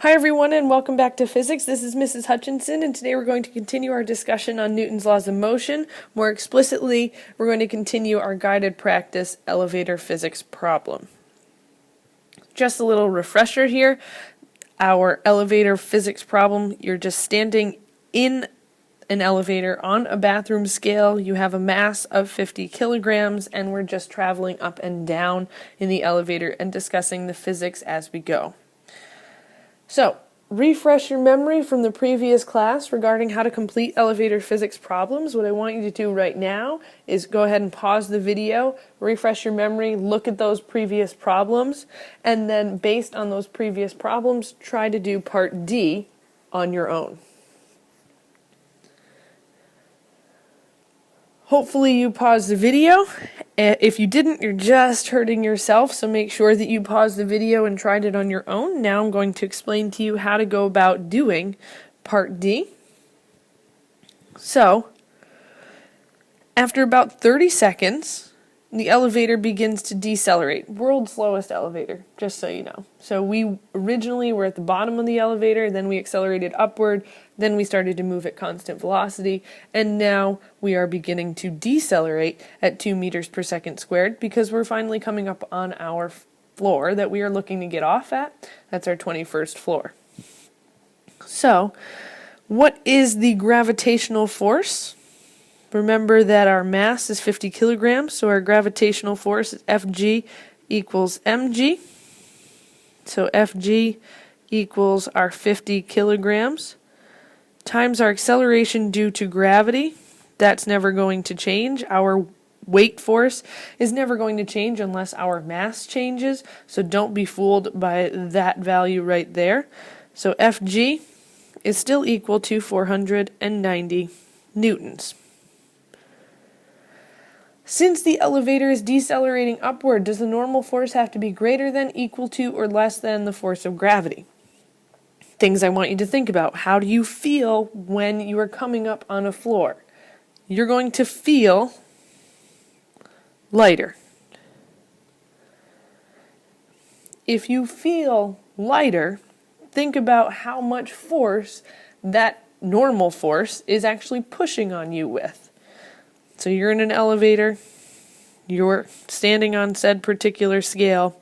Hi everyone and welcome back to physics. This is Mrs. Hutchinson and today we're going to continue our discussion on Newton's laws of motion. More explicitly, we're going to continue our guided practice elevator physics problem. Just a little refresher here. Our elevator physics problem, you're just standing in an elevator on a bathroom scale. You have a mass of 50 kilograms and we're just traveling up and down in the elevator and discussing the physics as we go. So, refresh your memory from the previous class regarding how to complete elevator physics problems. What I want you to do right now is go ahead and pause the video, refresh your memory, look at those previous problems, and then based on those previous problems, try to do part D on your own. Hopefully you paused the video. If you didn't, you're just hurting yourself, so make sure that you paused the video and tried it on your own. Now I'm going to explain to you how to go about doing part D. So, after about 30 seconds, the elevator begins to decelerate. World's slowest elevator, just so you know. So we originally were at the bottom of the elevator, then we accelerated upward, then we started to move at constant velocity, and now we are beginning to decelerate at 2 meters per second squared because we're finally coming up on our floor that we are looking to get off at. That's our 21st floor. So, what is the gravitational force? Remember that our mass is 50 kilograms, so our gravitational force is Fg equals mg. So Fg equals our 50 kilograms times our acceleration due to gravity. That's never going to change. Our weight force is never going to change unless our mass changes, so don't be fooled by that value right there. So Fg is still equal to 490 newtons. Since the elevator is decelerating upward, does the normal force have to be greater than, equal to, or less than the force of gravity? Things I want you to think about. How do you feel when you are coming up on a floor? You're going to feel lighter. If you feel lighter, think about how much force that normal force is actually pushing on you with. So you're in an elevator, you're standing on said particular scale,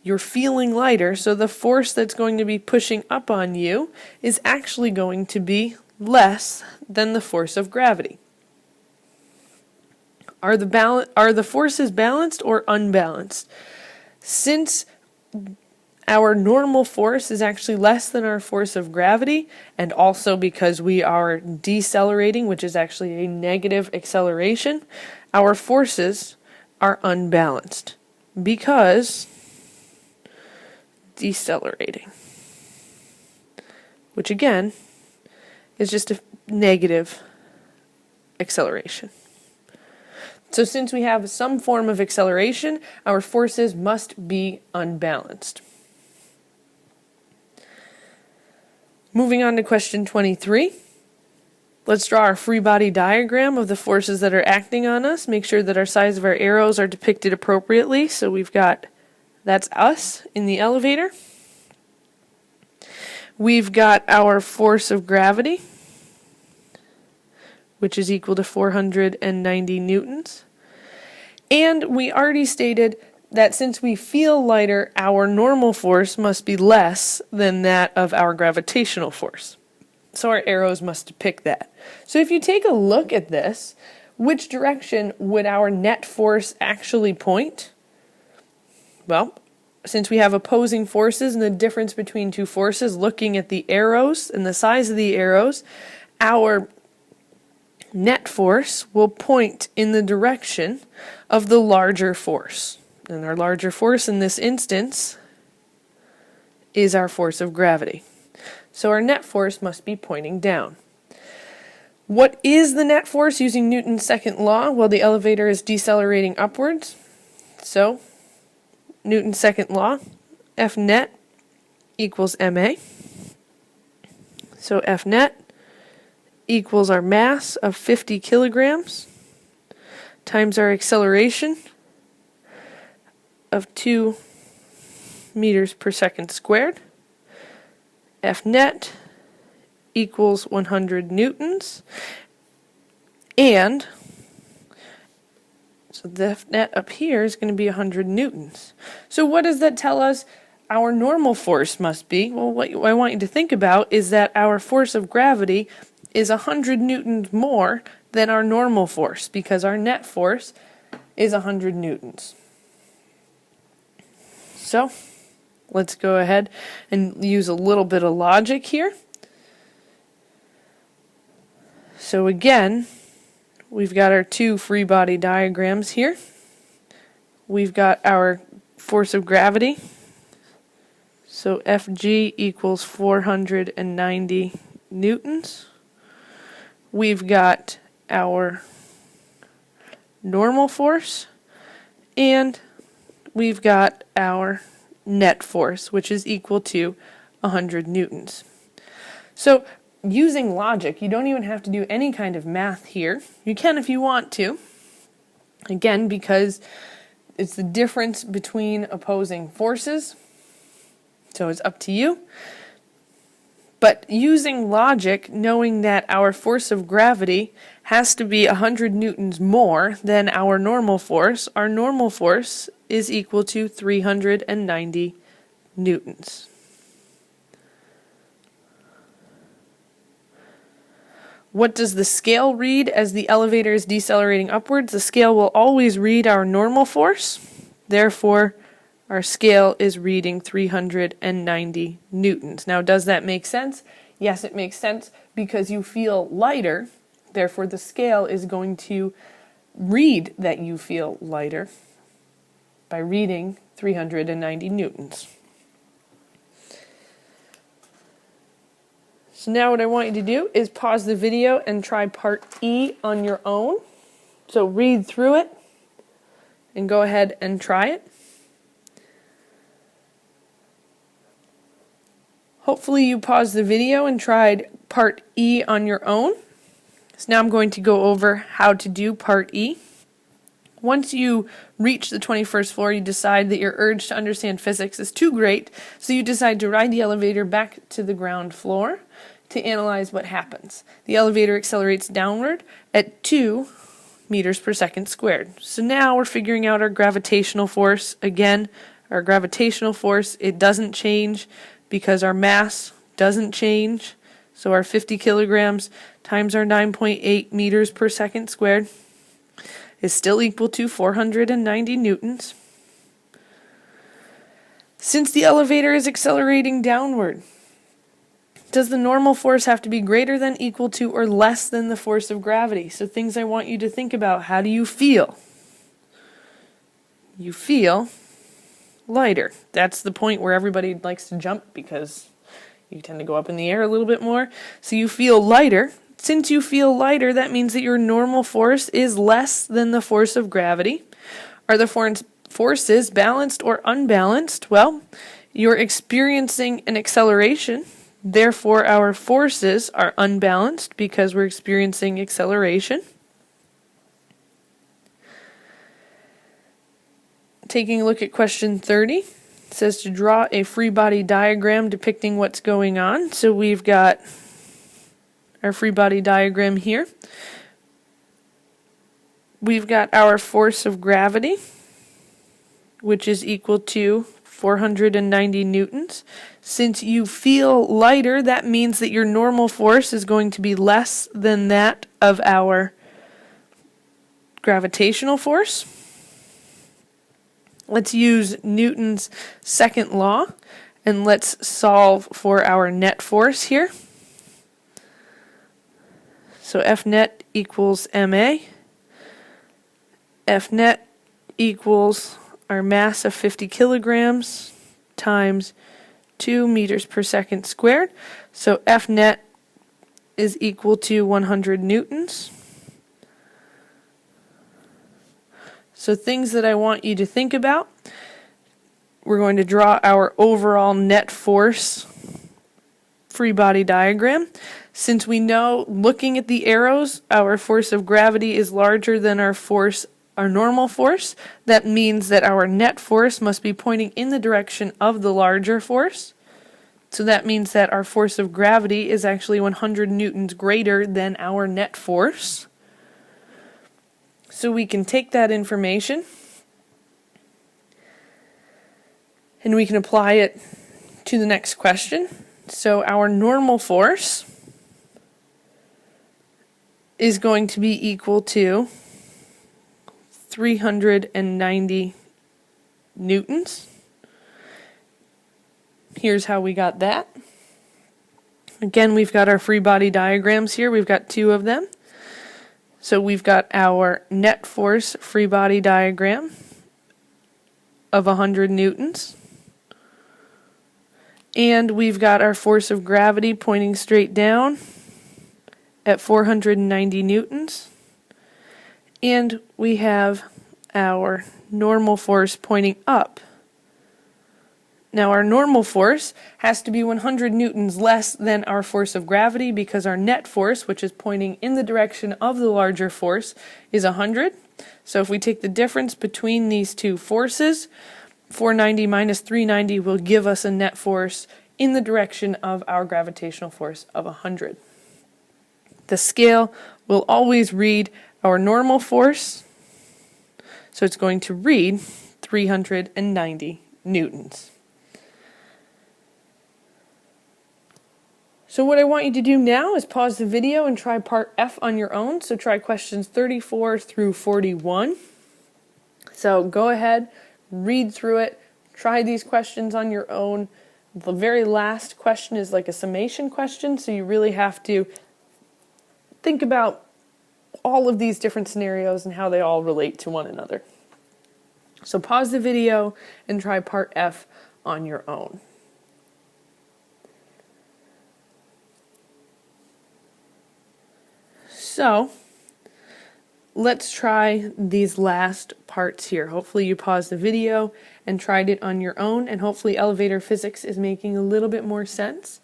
you're feeling lighter, so the force that's going to be pushing up on you is actually going to be less than the force of gravity. Are the forces balanced or unbalanced? Since our normal force is actually less than our force of gravity, and also because we are decelerating, which is actually a negative acceleration, our forces are unbalanced because decelerating, which again is just a negative acceleration. So since we have some form of acceleration, our forces must be unbalanced. Moving on to question 23. Let's draw our free body diagram of the forces that are acting on us. Make sure that our size of our arrows are depicted appropriately. So we've got, that's us in the elevator. We've got our force of gravity, which is equal to 490 newtons. And we already stated that since we feel lighter, our normal force must be less than that of our gravitational force. So our arrows must depict that. So if you take a look at this, which direction would our net force actually point? Well, since we have opposing forces and the difference between two forces, looking at the arrows and the size of the arrows, our net force will point in the direction of the larger force. And our larger force in this instance is our force of gravity. So our net force must be pointing down. What is the net force using Newton's second law? Well, the elevator is decelerating upwards. So Newton's second law, F net equals ma. So F net equals our mass of 50 kilograms times our acceleration of 2 meters per second squared F net equals 100 newtons. And so the F net up here is going to be 100 newtons. So what does that tell us our normal force must be? Well, what I want you to think about is that our force of gravity is 100 newtons more than our normal force, because our net force is 100 newtons. So let's go ahead and use a little bit of logic here. So again, we've got our two free body diagrams here. We've got our force of gravity. So Fg equals 490 newtons. We've got our normal force, and we've got our net force, which is equal to 100 newtons. So using logic, you don't even have to do any kind of math here. You can if you want to. Again, because it's the difference between opposing forces, so it's up to you. But using logic, knowing that our force of gravity has to be 100 newtons more than our normal force is equal to 390 newtons. What does the scale read as the elevator is decelerating upwards? The scale will always read our normal force. Therefore, our scale is reading 390 newtons. Now, does that make sense? Yes, it makes sense because you feel lighter. Therefore, the scale is going to read that you feel lighter by reading 390 newtons. So now what I want you to do is pause the video and try part E on your own. So read through it and go ahead and try it. Hopefully you paused the video and tried part E on your own. So now I'm going to go over how to do part E. Once you reach the 21st floor, you decide that your urge to understand physics is too great, so you decide to ride the elevator back to the ground floor to analyze what happens. The elevator accelerates downward at 2 meters per second squared. So now we're figuring out our gravitational force. Again, our gravitational force, it doesn't change because our mass doesn't change. So our 50 kilograms times our 9.8 meters per second squared is still equal to 490 newtons. Since the elevator is accelerating downward, does the normal force have to be greater than, equal to, or less than the force of gravity? So things I want you to think about. How do you feel? You feel lighter. That's the point where everybody likes to jump because you tend to go up in the air a little bit more. So you feel lighter. Since you feel lighter, that means that your normal force is less than the force of gravity. Are the forces balanced or unbalanced? Well, you're experiencing an acceleration. Therefore, our forces are unbalanced because we're experiencing acceleration. Taking a look at question 30, it says to draw a free body diagram depicting what's going on. So we've got our free body diagram here. We've got our force of gravity, which is equal to 490 newtons. Since you feel lighter, that means that your normal force is going to be less than that of our gravitational force. Let's use Newton's second law and let's solve for our net force here. So F net equals ma. F net equals our mass of 50 kilograms times 2 meters per second squared. So F net is equal to 100 newtons. So things that I want you to think about. We're going to draw our overall net force free body diagram. Since we know, looking at the arrows, our force of gravity is larger than our normal force, that means that our net force must be pointing in the direction of the larger force. So that means that our force of gravity is actually 100 newtons greater than our net force. So we can take that information and we can apply it to the next question. So our normal force is going to be equal to 390 newtons. Here's how we got that. Again, we've got our free body diagrams here. We've got two of them. So we've got our net force free body diagram of 100 newtons. And we've got our force of gravity pointing straight down at 490 newtons. And we have our normal force pointing up. Now our normal force has to be 100 newtons less than our force of gravity because our net force, which is pointing in the direction of the larger force, is 100. So if we take the difference between these two forces, 490 minus 390 will give us a net force in the direction of our gravitational force of 100. The scale will always read our normal force, so it's going to read 390 newtons. So what I want you to do now is pause the video and try part F on your own. So try questions 34 through 41. So go ahead, read through it, try these questions on your own. The very last question is like a summation question, so you really have to think about all of these different scenarios and how they all relate to one another. So pause the video and try part F on your own. So let's try these last parts here. Hopefully you paused the video and tried it on your own, and hopefully elevator physics is making a little bit more sense.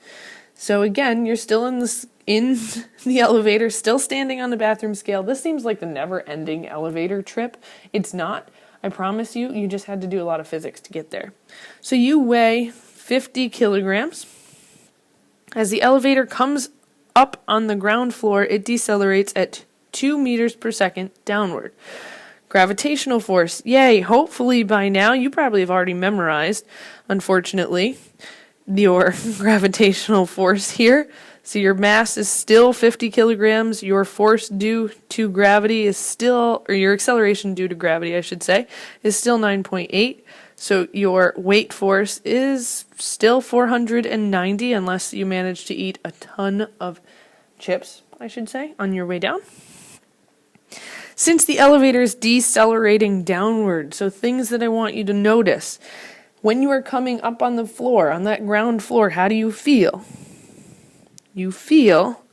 So again, you're still in the elevator, still standing on the bathroom scale. This seems like the never-ending elevator trip. It's not. I promise you, you just had to do a lot of physics to get there. So you weigh 50 kilograms. As the elevator comes up on the ground floor, it decelerates at 2 meters per second downward. Gravitational force, yay, hopefully by now you probably have already memorized, unfortunately, your gravitational force here. So your mass is still 50 kilograms, your force due to gravity is still, or your acceleration due to gravity, I should say, is still 9.8. So your weight force is still 490 unless you manage to eat a ton of chips, I should say, on your way down. Since the elevator is decelerating downward, so things that I want you to notice. When you are coming up on the floor, on that ground floor, how do you feel? You feel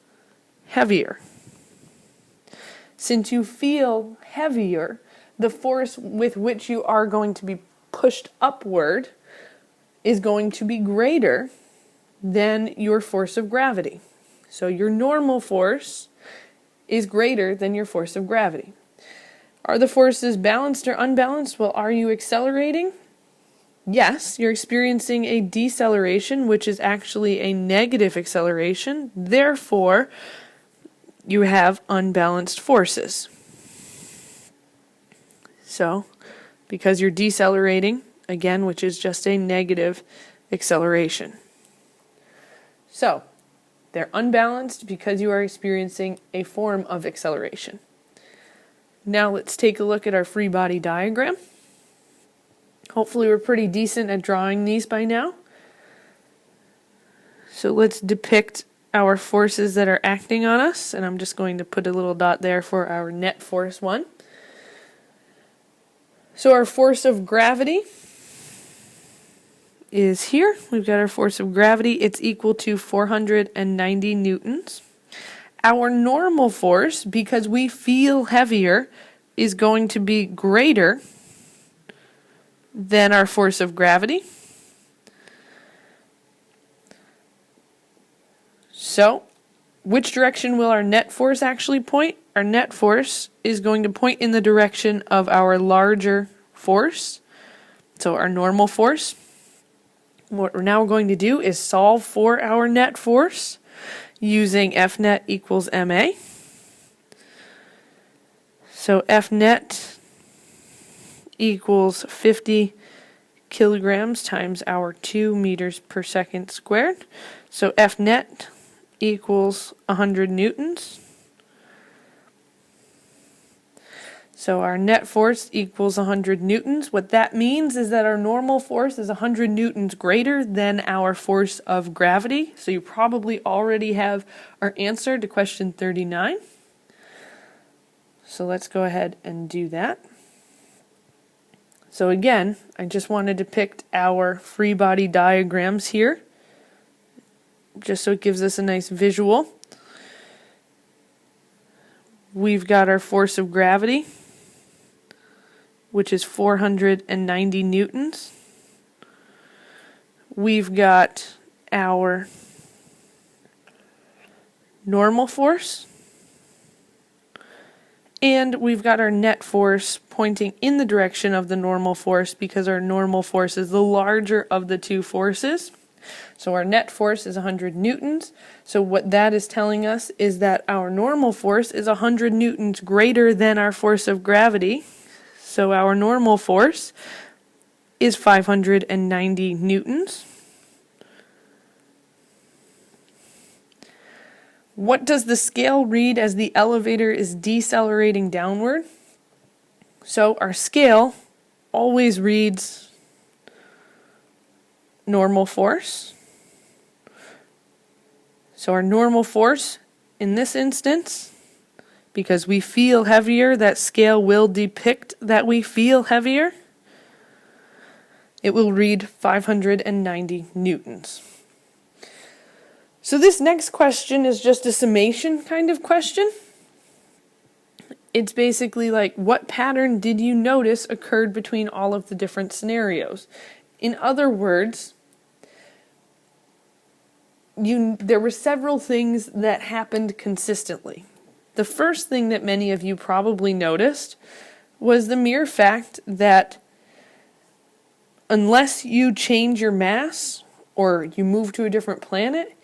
heavier. Since you feel heavier, the force with which you are going to be pushed upward is going to be greater than your force of gravity. So your normal force is greater than your force of gravity. Are the forces balanced or unbalanced? Well, are you accelerating? Yes, you're experiencing a deceleration, which is actually a negative acceleration. Therefore, you have unbalanced forces. So, because you're decelerating, again, which is just a negative acceleration. So, they're unbalanced because you are experiencing a form of acceleration. Now let's take a look at our free body diagram. Hopefully we're pretty decent at drawing these by now. So let's depict our forces that are acting on us, and I'm just going to put a little dot there for our net force one. So our force of gravity is here. We've got our force of gravity. It's equal to 490 newtons. Our normal force, because we feel heavier, is going to be greater than our force of gravity. So, which direction will our net force actually point? Our net force is going to point in the direction of our larger force, so our normal force. What we're now going to do is solve for our net force using F net equals ma. So F net equals 50 kilograms times our 2 meters per second squared. So F net equals 100 newtons. So our net force equals 100 newtons. What that means is that our normal force is 100 newtons greater than our force of gravity. So you probably already have our answer to question 39. So let's go ahead and do that. So again, I just wanted to pick our free body diagrams here, just so it gives us a nice visual. We've got our force of gravity, which is 490 newtons. We've got our normal force, and we've got our net force pointing in the direction of the normal force because our normal force is the larger of the two forces. So our net force is 100 newtons. So what that is telling us is that our normal force is 100 newtons greater than our force of gravity. So our normal force is 590 newtons. What does the scale read as the elevator is decelerating downward? So our scale always reads normal force. So our normal force in this instance, because we feel heavier, that scale will depict that we feel heavier. It will read 590 newtons. So this next question is just a summation kind of question. It's basically like, what pattern did you notice occurred between all of the different scenarios? In other words, there were several things that happened consistently. The first thing that many of you probably noticed was the mere fact that unless you change your mass or you move to a different planet,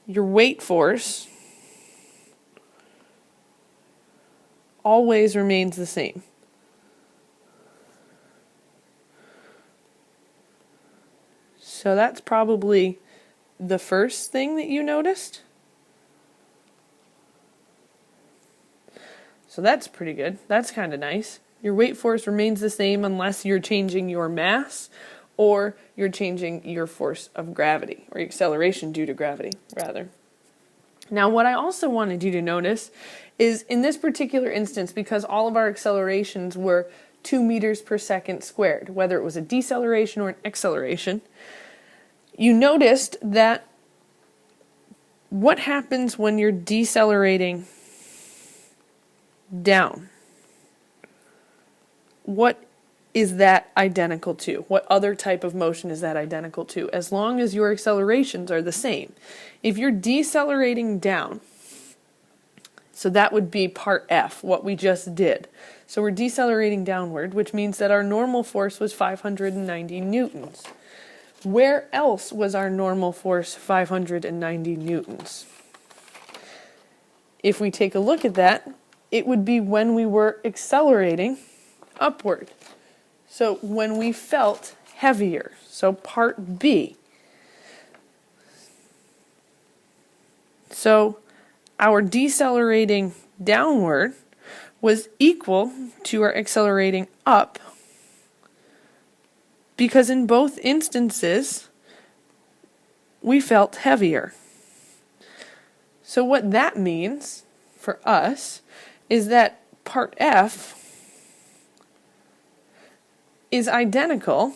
your weight force always remains the same. So that's probably the first thing that you noticed. So that's pretty good. That's kind of nice. Your weight force remains the same unless you're changing your mass or you're changing your force of gravity, or your acceleration due to gravity, rather. Now, what I also wanted you to notice is in this particular instance, because all of our accelerations were 2 meters per second squared, whether it was a deceleration or an acceleration, you noticed that what happens when you're decelerating down? What is that identical to? What other type of motion is that identical to? As long as your accelerations are the same. If you're decelerating down, so that would be part F, what we just did. So we're decelerating downward, which means that our normal force was 590 newtons. Where else was our normal force 590 newtons? If we take a look at that, it would be when we were accelerating upward. So when we felt heavier. So part B. So our decelerating downward was equal to our accelerating up, because in both instances we felt heavier. So what that means for us is that part F is identical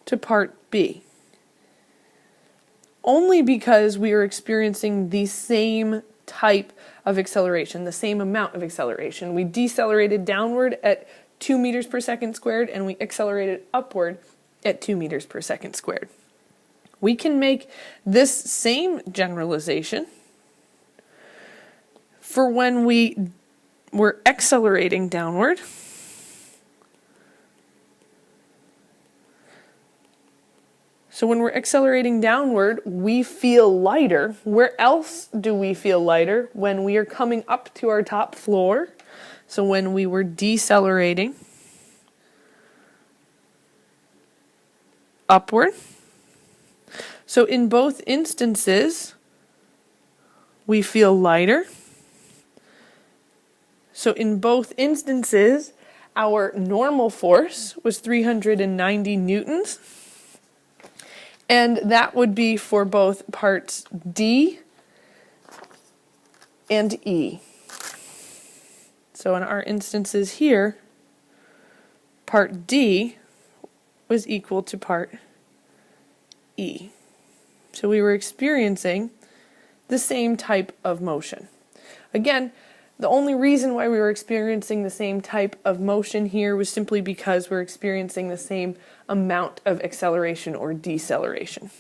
to part B. Only because we are experiencing the same type of acceleration, the same amount of acceleration. We decelerated downward at 2 meters per second squared, and we accelerated upward at 2 meters per second squared. We can make this same generalization for when we were accelerating downward. So when we're accelerating downward, we feel lighter. Where else do we feel lighter? When we are coming up to our top floor. So when we were decelerating upward. So in both instances, we feel lighter. So in both instances, our normal force was 390 newtons. And that would be for both parts D and E. So in our instances here, part D was equal to part E. So we were experiencing the same type of motion. Again, the only reason why we were experiencing the same type of motion here was simply because we're experiencing the same amount of acceleration or deceleration.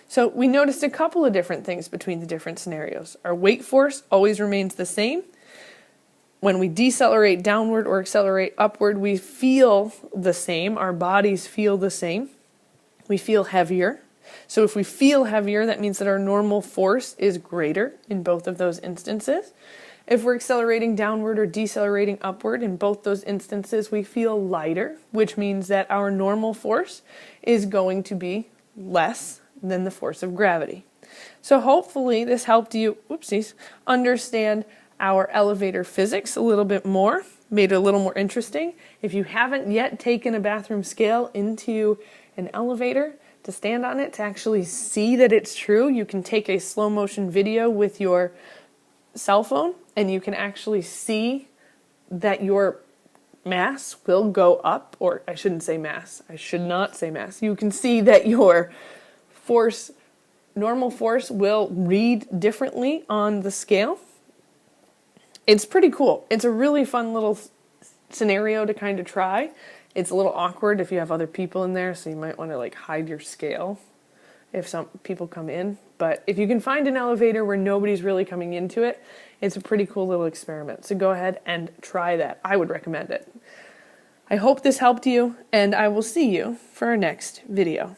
So we noticed a couple of different things between the different scenarios. Our weight force always remains the same. When we decelerate downward or accelerate upward, we feel the same. Our bodies feel the same. We feel heavier. So if we feel heavier, that means that our normal force is greater in both of those instances. If we're accelerating downward or decelerating upward, in both those instances, we feel lighter, which means that our normal force is going to be less than the force of gravity. So hopefully this helped you, understand our elevator physics a little bit more, made it a little more interesting. If you haven't yet taken a bathroom scale into an elevator to stand on it, to actually see that it's true, you can take a slow motion video with your cell phone and you can actually see that your mass will go up, or I shouldn't say mass, I should not say mass. You can see that your force, normal force, will read differently on the scale. It's pretty cool. It's a really fun little scenario to kind of try. It's a little awkward if you have other people in there, so you might want to like hide your scale if some people come in. But if you can find an elevator where nobody's really coming into it, it's a pretty cool little experiment. So go ahead and try that. I would recommend it. I hope this helped you, and I will see you for our next video.